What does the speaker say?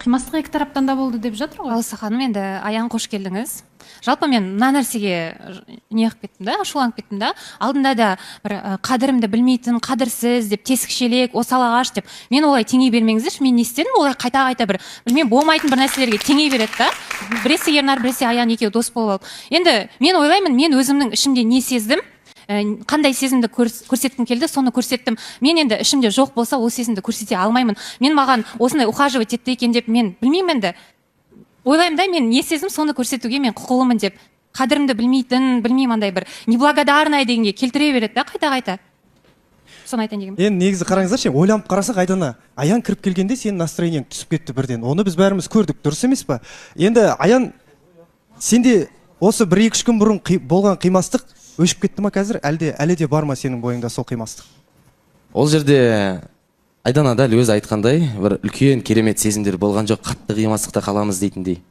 Қимастық екі тараптан да болды деп жатыр ғой. Алса ханым, енді Аян қош келдіңіз. Жалпы мен мына нәрсеге не қылып кеттім да, ашуланып кеттім да. Алдында да бір қадірімді білмейтін, қадірсіз деп, тесікшелек, осал ағаш деп. Мен олай теңей бермеңіздерші. Мен не істедім? Олай қайта-қайта бір білмеймін, болмайтын бір нәрселерге теңей береді да. Біресе Ернар, біресе Аян екеуі дос болып алып. Енді мен ойлаймын, мен өзімнің ішімде не сездім? Қандай сезімді көрсеткім келді, соны көрсеттім. Мен енді ішімде жоқ болса, ол сезімді көрсете алмаймын. Мен маған осындай ухаживать етті екен деп мен білмеймін енді. Ойлаймын да, мен не сезім, соны көрсетуге мен құқылымын деп. Қадірімді білмейтін, білмеймін андай бір неблагодарная дегенге келтіре береді да, қайта-қайта. Соны айтайын дегенмін. Енді негізі қараңыздаршы, ойланып қарасақ Айдана, Аян кіріп келгенде сенің настроениең түсіп кетті бірден. Оны біз бәріміз көрдік, дұрыс емес па? Енді Аян, сенде осы 1-2 күн бұрын болған қимастық өшіп кетті ма қазір? Әлі де бар ма сенің бойыңда сол қимастық? Ол жерде Айдана дәл өзі айтқандай, бір үлкен керемет сезімдер болған жоқ, қатты қимастықта қаламыз дейтіндей.